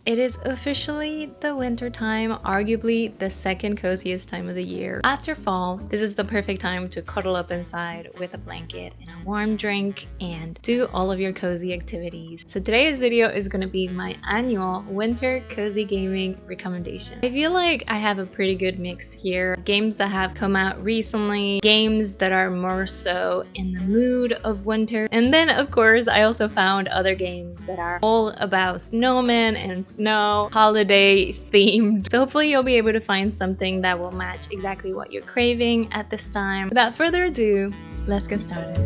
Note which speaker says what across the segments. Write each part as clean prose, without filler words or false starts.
Speaker 1: It is officially the winter time, arguably the second coziest time of the year. After fall, this is the perfect time to cuddle up inside with a blanket and a warm drink and do all of your cozy activities. So today's video is going to be my annual winter cozy gaming recommendation. I feel like I have a pretty good mix here. Games that have come out recently, games that are more so in the mood of winter, and then of course I also found other games that are all about snowmen and snow, holiday themed. So hopefully you'll be able to find something that will match exactly what you're craving at this time. Without further ado, let's get started.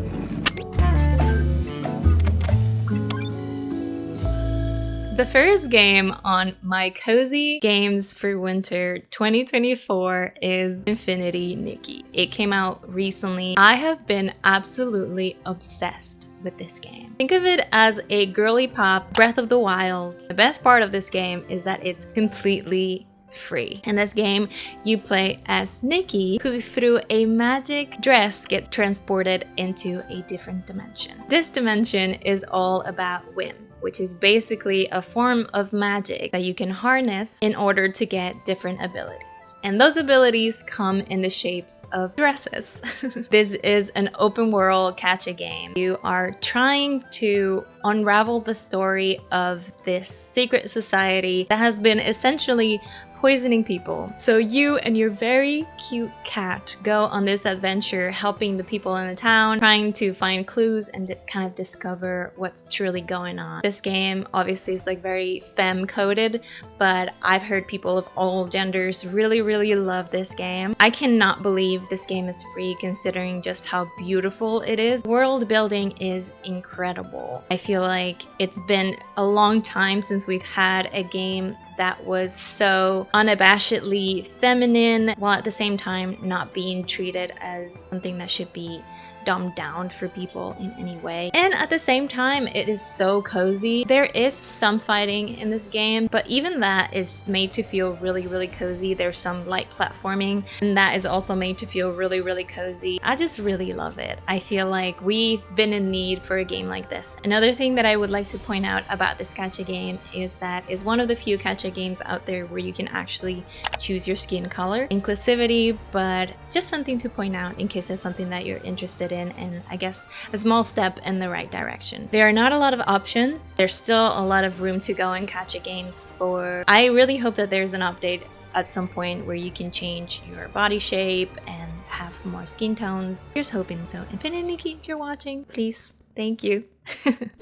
Speaker 1: The first game on my cozy games for winter 2024 is Infinity Nikki. It came out recently. I have been absolutely obsessed with this game. Think of it as a girly pop Breath of the Wild. The best part of this game is that it's completely free. In this game, you play as Nikki, who through a magic dress gets transported into a different dimension. This dimension is all about Wham, which is basically a form of magic that you can harness in order to get different abilities. And those abilities come in the shapes of dresses. This is an open world gacha game. You are trying to unravel the story of this secret society that has been essentially poisoning people. So you and your very cute cat go on this adventure helping the people in the town, trying to find clues and kind of discover what's truly going on. This game obviously is like very femme coded, but I've heard people of all genders really love this game. I cannot believe this game is free considering just how beautiful it is. World building is incredible. I feel like it's been a long time since we've had a game that was so unabashedly feminine while at the same time not being treated as something that should be dumbed down for people in any way. And at the same time, it is so cozy. There is some fighting in this game, but even that is made to feel really cozy. There's some light platforming, and that is also made to feel really cozy. I just really love it. I feel like we've been in need for a game like this. Another thing that I would like to point out about this gacha game is that it's one of the few gacha games out there where you can actually choose your skin color. Inclusivity, but just something to point out in case it's something that you're interested in, and I guess a small step in the right direction. There are not a lot of options. There's still a lot of room to go in gacha games for. I really hope that there's an update at some point where you can change your body shape and have more skin tones. Here's hoping. So Infinity Nikki, if you're watching, please, thank you.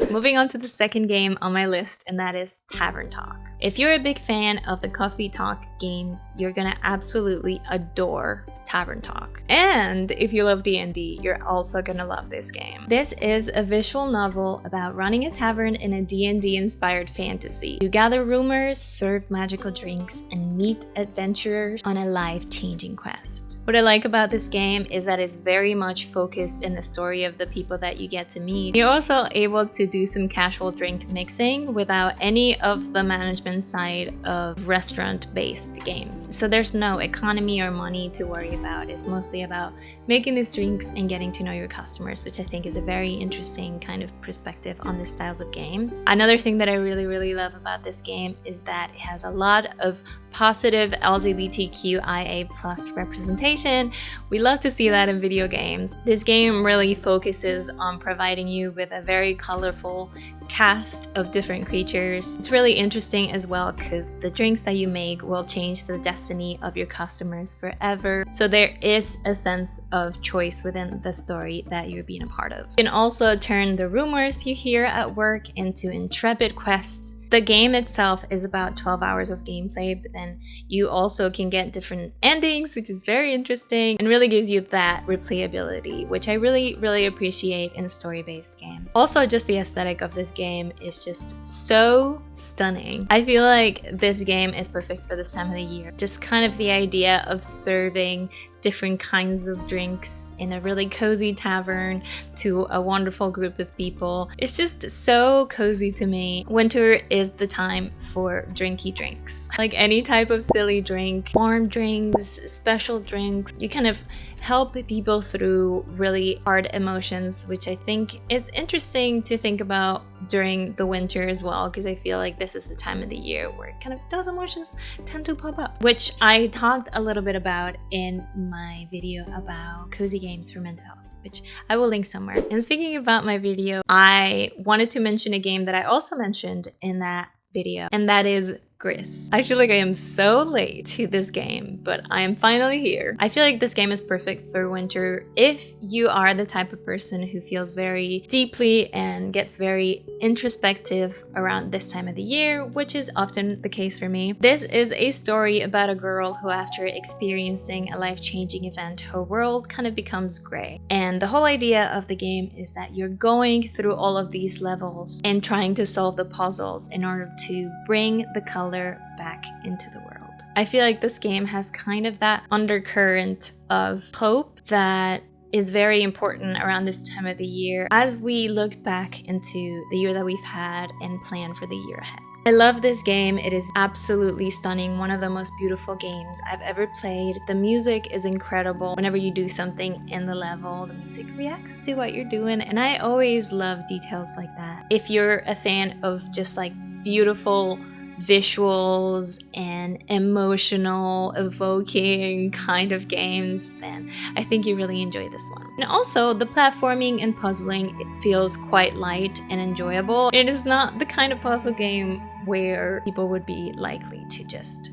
Speaker 1: Moving on to the second game on my list, and that is Tavern Talk. If you're a big fan of the coffee talk games, you're gonna absolutely adore Tavern Talk. And if you love D&D, you're also gonna love this game. This is a visual novel about running a tavern in a D&D inspired fantasy. You gather rumors, serve magical drinks, and meet adventurers on a life-changing quest. What I like about this game is that it's very much focused in the story of the people that you get to meet. You're also able to do some casual drink mixing without any of the management side of restaurant-based games. So there's no economy or money to worry about. It's mostly about making these drinks and getting to know your customers, which I think is a very interesting kind of perspective on the styles of games. Another thing that I really love about this game is that it has a lot of positive LGBTQIA+ representation. We love to see that in video games. This game really focuses on providing you with a very colorful cast of different creatures. It's really interesting as well because the drinks that you make will change the destiny of your customers forever. So there is a sense of choice within the story that you're being a part of. You can also turn the rumors you hear at work into intrepid quests. The game itself is about 12 hours of gameplay, but then you also can get different endings, which is very interesting and really gives you that replayability, which I really appreciate in story-based games. Also, just the aesthetic of this game is just so stunning. I feel like this game is perfect for this time of the year. Just kind of the idea of serving different kinds of drinks in a really cozy tavern to a wonderful group of people. It's just so cozy to me. Winter is the time for drinky drinks. Like any type of silly drink, warm drinks, special drinks. You kind of help people through really hard emotions, which I think is interesting to think about during the winter as well, because I feel like this is the time of the year where kind of those emotions tend to pop up, which I talked a little bit about in my video about cozy games for mental health, which I will link somewhere. And speaking about my video, I wanted to mention a game that I also mentioned in that video, and that is Gris. I feel like I am so late to this game, but I am finally here. I feel like this game is perfect for winter if you are the type of person who feels very deeply and gets very introspective around this time of the year, which is often the case for me. This is a story about a girl who, after experiencing a life-changing event, her world kind of becomes gray. And the whole idea of the game is that you're going through all of these levels and trying to solve the puzzles in order to bring the color back into the world. I feel like this game has kind of that undercurrent of hope that is very important around this time of the year as we look back into the year that we've had and plan for the year ahead. I love this game. It is absolutely stunning. One of the most beautiful games I've ever played. The music is incredible. Whenever you do something in the level, the music reacts to what you're doing, and I always love details like that. If you're a fan of just like beautiful visuals and emotional, evoking kind of games, then I think you really enjoy this one. And also, the platforming and puzzling, it feels quite light and enjoyable. It is not the kind of puzzle game where people would be likely to just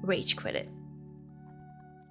Speaker 1: rage quit it,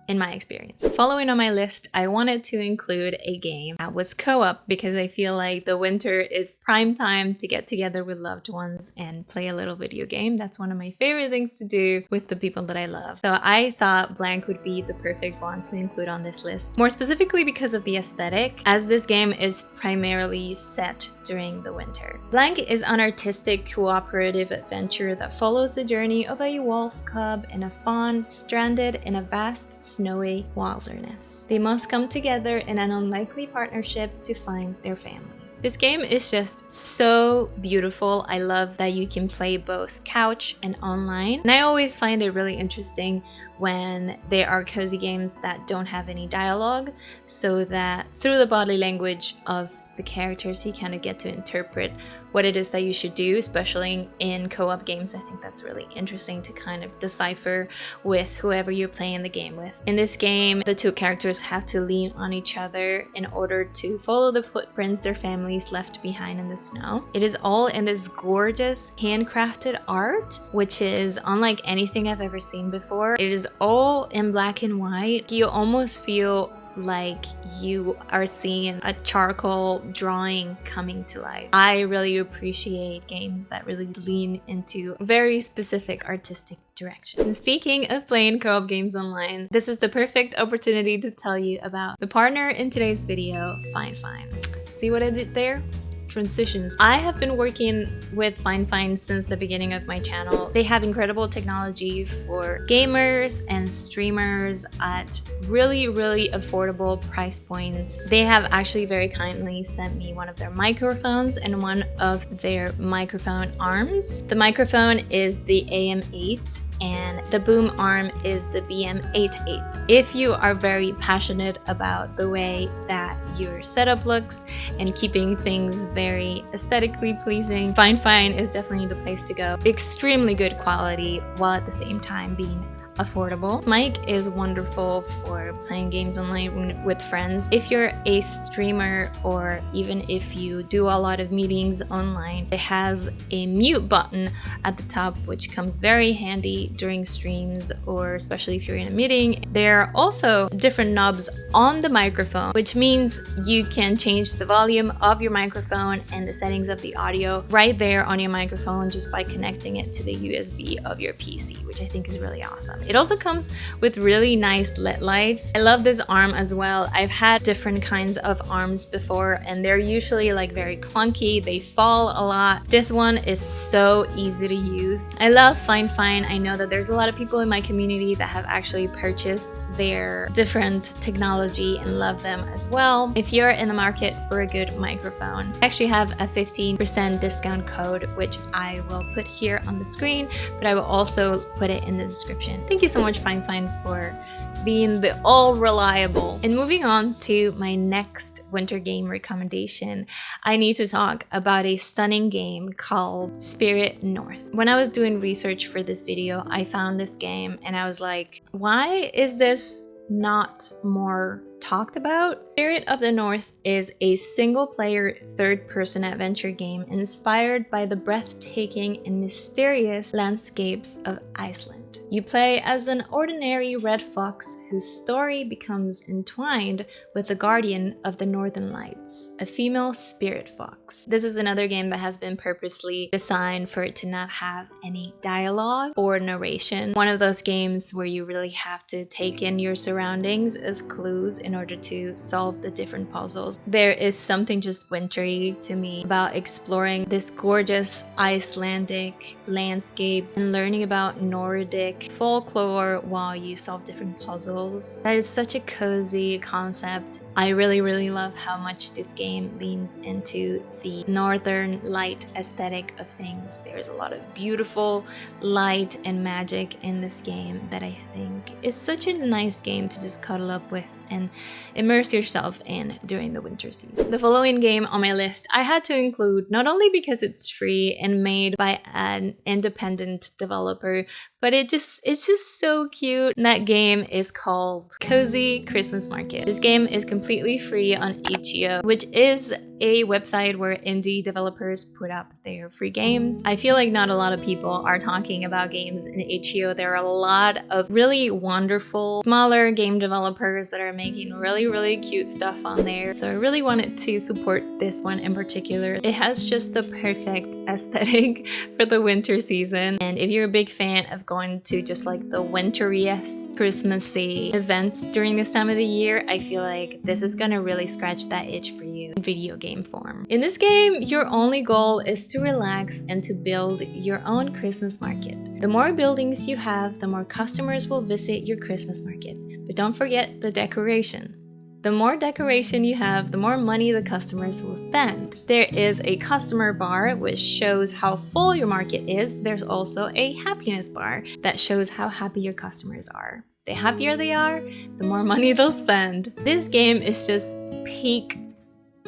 Speaker 1: in my experience. Following on my list, I wanted to include a game that was co-op because I feel like the winter is prime time to get together with loved ones and play a little video game. That's one of my favorite things to do with the people that I love. So I thought Blanc would be the perfect one to include on this list, more specifically because of the aesthetic, as this game is primarily set during the winter. Blanc is an artistic cooperative adventure that follows the journey of a wolf cub and a fawn stranded in a vast snowy wilderness. They must come together in an unlikely partnership to find their families. This game is just so beautiful. I love that you can play both couch and online. And I always find it really interesting when there are cozy games that don't have any dialogue, so that through the body language of the characters, you kind of get to interpret what it is that you should do, especially in co-op games. I think that's really interesting to kind of decipher with whoever you're playing the game with. In this game, the two characters have to lean on each other in order to follow the footprints their families left behind in the snow. It is all in this gorgeous handcrafted art, which is unlike anything I've ever seen before. It is all in black and white. You almost feel like you are seeing a charcoal drawing coming to life. I really appreciate games that really lean into very specific artistic direction. And speaking of playing co-op games online, this is the perfect opportunity to tell you about the partner in today's video, Fifine. See what I did there? Transitions. I have been working with Fifine since the beginning of my channel. They have incredible technology for gamers and streamers at really affordable price points. They have actually very kindly sent me one of their microphones and one of their microphone arms. The microphone is the AM8 and the boom arm is the BM88. If you are very passionate about the way that your setup looks and keeping things very aesthetically pleasing, Fifine is definitely the place to go. Extremely good quality while at the same time being affordable. This mic is wonderful for playing games online with friends. If you're a streamer or even if you do a lot of meetings online, it has a mute button at the top, which comes very handy during streams or especially if you're in a meeting. There are also different knobs on the microphone, which means you can change the volume of your microphone and the settings of the audio right there on your microphone just by connecting it to the USB of your PC, which I think is really awesome. It also comes with really nice LED lights. I love this arm as well. I've had different kinds of arms before and they're usually like very clunky. They fall a lot. This one is so easy to use. I love Fifine. I know that there's a lot of people in my community that have actually purchased their different technology and love them as well. If you're in the market for a good microphone, I actually have a 15% discount code, which I will put here on the screen, but I will also put it in the description. Thank you so much, Fifine, for being the all reliable. And moving on to my next winter game recommendation, I need to talk about a stunning game called Spirit North. When I was doing research for this video, I found this game and I was like, why is this not more talked about? Spirit of the North is a single-player third-person adventure game inspired by the breathtaking and mysterious landscapes of Iceland. You play as an ordinary red fox whose story becomes entwined with the guardian of the Northern Lights, a female spirit fox. This is another game that has been purposely designed for it to not have any dialogue or narration. One of those games where you really have to take in your surroundings as clues in order to solve the different puzzles. There is something just wintry to me about exploring this gorgeous Icelandic landscapes and learning about Nordic folklore while you solve different puzzles. That is such a cozy concept. I really love how much this game leans into the northern light aesthetic of things. There's a lot of beautiful light and magic in this game that I think is such a nice game to just cuddle up with and immerse yourself in during the winter season. The following game on my list I had to include not only because it's free and made by an independent developer, but it's just so cute. And that game is called Cozy Christmas Market. This game is completely free on itch.io, which is a website where indie developers put up their free games. I feel like not a lot of people are talking about games in itch.io. There are a lot of really wonderful smaller game developers that are making really cute stuff on there. So I really wanted to support this one in particular. It has just the perfect aesthetic for the winter season. And if you're a big fan of going to just like the wintry-esque Christmassy events during this time of the year, I feel like this is gonna really scratch that itch for you in video game form. In this game, your only goal is to relax and to build your own Christmas market. The more buildings you have, the more customers will visit your Christmas market. But don't forget the decoration. The more decoration you have, the more money the customers will spend. There is a customer bar which shows how full your market is. There's also a happiness bar that shows how happy your customers are. The happier they are, the more money they'll spend. This game is just peak,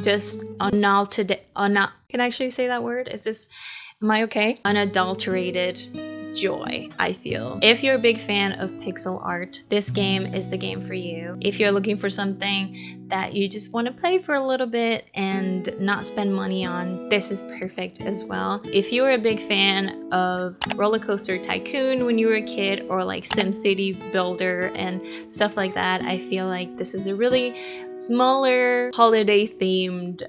Speaker 1: just can I actually say that word? Is this, am I okay? Unadulterated joy, I feel. If you're a big fan of pixel art, this game is the game for you. If you're looking for something that you just want to play for a little bit and not spend money on, this is perfect as well. If you were a big fan of Roller Coaster Tycoon when you were a kid, or like SimCity Builder and stuff like that, I feel like this is a really smaller holiday themed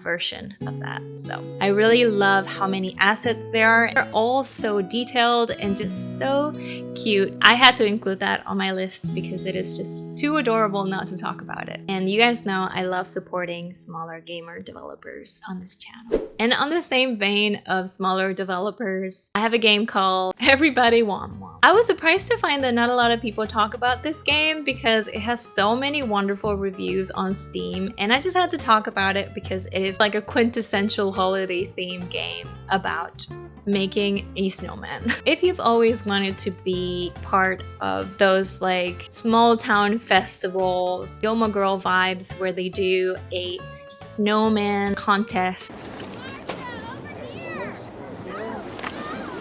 Speaker 1: version of that. So I really love how many assets there are. They're all so detailed and just so cute. I had to include that on my list because it is just too adorable not to talk about it. And you guys know I love supporting smaller gamer developers on this channel. And on the same vein of smaller developers, I have a game called Everybody Wham Wham. I was surprised to find that not a lot of people talk about this game because it has so many wonderful reviews on Steam, and I just had to talk about it because it is like a quintessential holiday themed game about making a snowman. If you've always wanted to be part of those like small town festivals, Gilmore Girl vibes where they do a snowman contest.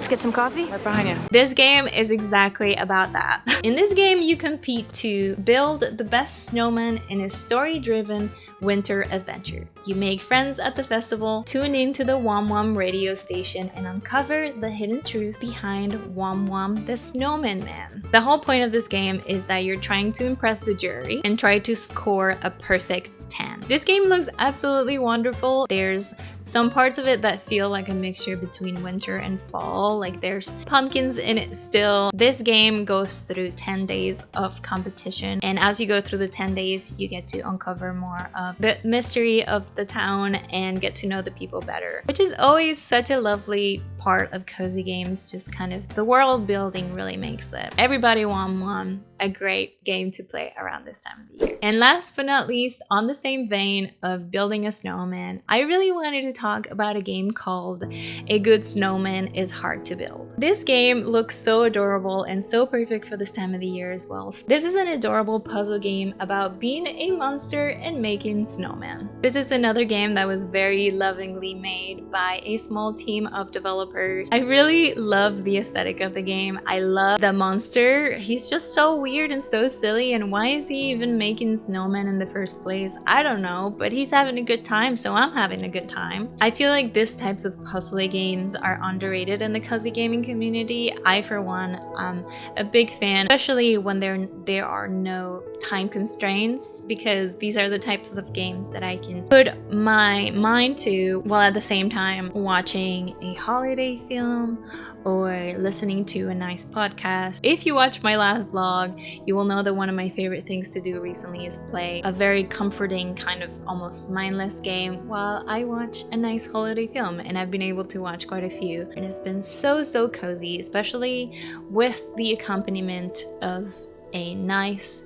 Speaker 2: Get some coffee? Right behind you.
Speaker 1: This game is exactly about that. In this game, you compete to build the best snowman in a story-driven winter adventure. You make friends at the festival, tune into the Wham Wham radio station, and uncover the hidden truth behind Wham Wham the Snowman Man. The whole point of this game is that you're trying to impress the jury and try to score a perfect 10. This game looks absolutely wonderful. There's some parts of it that feel like a mixture between winter and fall, like there's pumpkins in it still. This game goes through 10 days of competition, and as you go through the 10 days, you get to uncover more of the mystery of the town and get to know the people better, which is always such a lovely part of cozy games. Just kind of the world building really makes it. Everybody Wham Wham, a great game to play around this time of the year. And last but not least, on the same vein of building a snowman, I really wanted to talk about a game called A Good Snowman is Hard to Build. This game looks so adorable and so perfect for this time of the year as well. This is an adorable puzzle game about being a monster and making snowman. This is another game that was very lovingly made by a small team of developers. I really love the aesthetic of the game. I love the monster. He's just so weird and so silly, and why is he even making snowmen in the first place? I don't know, but he's having a good time, so I'm having a good time. I feel like these types of puzzle games are underrated in the cozy gaming community. I, for one, am a big fan, especially when there are no time constraints, because these are the types of games that I can put my mind to while at the same time watching a holiday film or listening to a nice podcast. If you watch my last vlog, you will know that one of my favorite things to do recently is play a very comforting, kind of almost mindless game while I watch a nice holiday film, and I've been able to watch quite a few, and it's been so cozy, especially with the accompaniment of a nice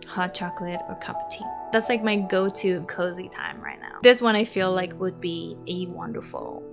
Speaker 1: hot chocolate or cup of tea. That's like my go-to cozy time right now. This one I feel like would be a wonderful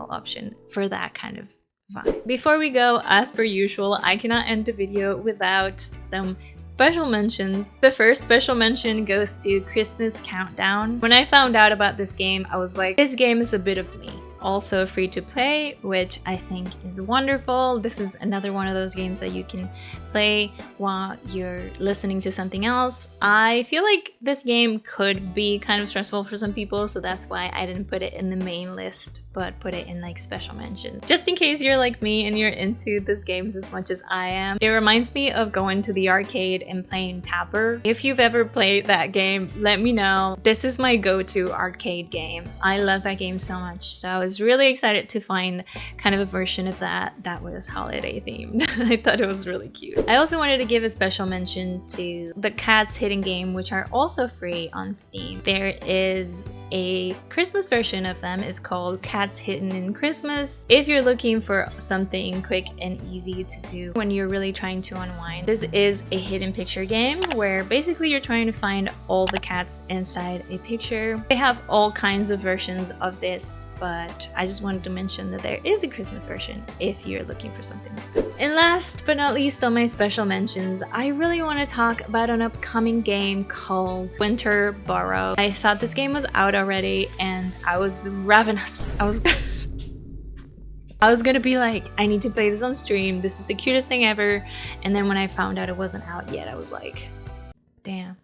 Speaker 1: option for that kind of vibe. Before we go, as per usual, I cannot end the video without some special mentions. The first special mention goes to Christmas Countdown. When I found out about this game, I was like, this game is a bit of me. Also free to play, which I think is wonderful. This is another one of those games that you can play while you're listening to something else. I feel like this game could be kind of stressful for some people, so that's why I didn't put it in the main list, but put it in like special mentions. Just in case you're like me and you're into these games as much as I am. It reminds me of going to the arcade and playing Tavern. If you've ever played that game, let me know. This is my go-to arcade game. I love that game so much, so I was really excited to find kind of a version of that was holiday themed. I thought it was really cute. I also wanted to give a special mention to the Cats Hidden Game, which are also free on Steam. There is a Christmas version of them. It's called Cats Hidden in Christmas. If you're looking for something quick and easy to do when you're really trying to unwind, this is a hidden picture game where basically you're trying to find all the cats inside a picture. They have all kinds of versions of this, but I just wanted to mention that there is a Christmas version if you're looking for something like that. And last but not least on my special mentions, I really want to talk about an upcoming game called Winter Burrow. I thought this game was out already and I was ravenous. I was gonna be like, I need to play this on stream. This is the cutest thing ever. And then when I found out it wasn't out yet, I was like, damn.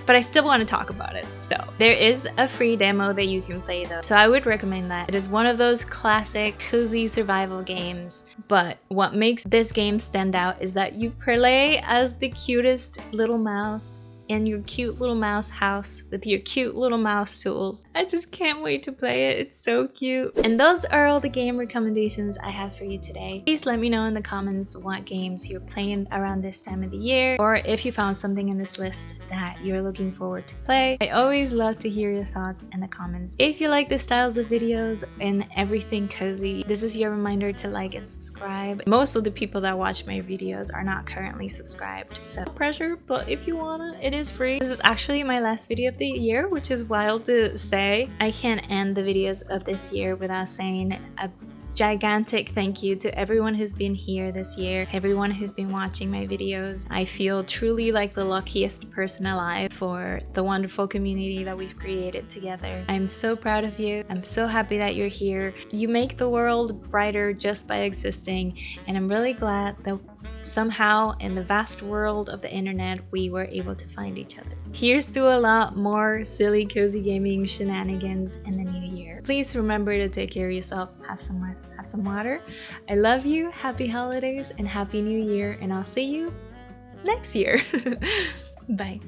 Speaker 1: But I still want to talk about it. So there is a free demo that you can play though, so I would recommend that. It is one of those classic cozy survival games, but what makes this game stand out is that you play as the cutest little mouse in your cute little mouse house with your cute little mouse tools. I just can't wait to play it. It's so cute. And those are all the game recommendations I have for you today. Please let me know in the comments what games you're playing around this time of the year, or if you found something in this list that you're looking forward to play. I always love to hear your thoughts in the comments. If you like the styles of videos and everything cozy, this is your reminder to like and subscribe. Most of the people that watch my videos are not currently subscribed, so no pressure, but if you wanna, it is free. This is actually my last video of the year, which is wild to say. I can't end the videos of this year without saying a gigantic thank you to everyone who's been here this year, everyone who's been watching my videos. I feel truly like the luckiest person alive for the wonderful community that we've created together. I'm so proud of you. I'm so happy that you're here. You make the world brighter just by existing, and I'm really glad that somehow in the vast world of the internet we were able to find each other. Here's to a lot more silly cozy gaming shenanigans in the new year. Please remember to take care of yourself, have some rest, have some water. I love you, happy holidays and happy new year, and I'll see you next year. Bye.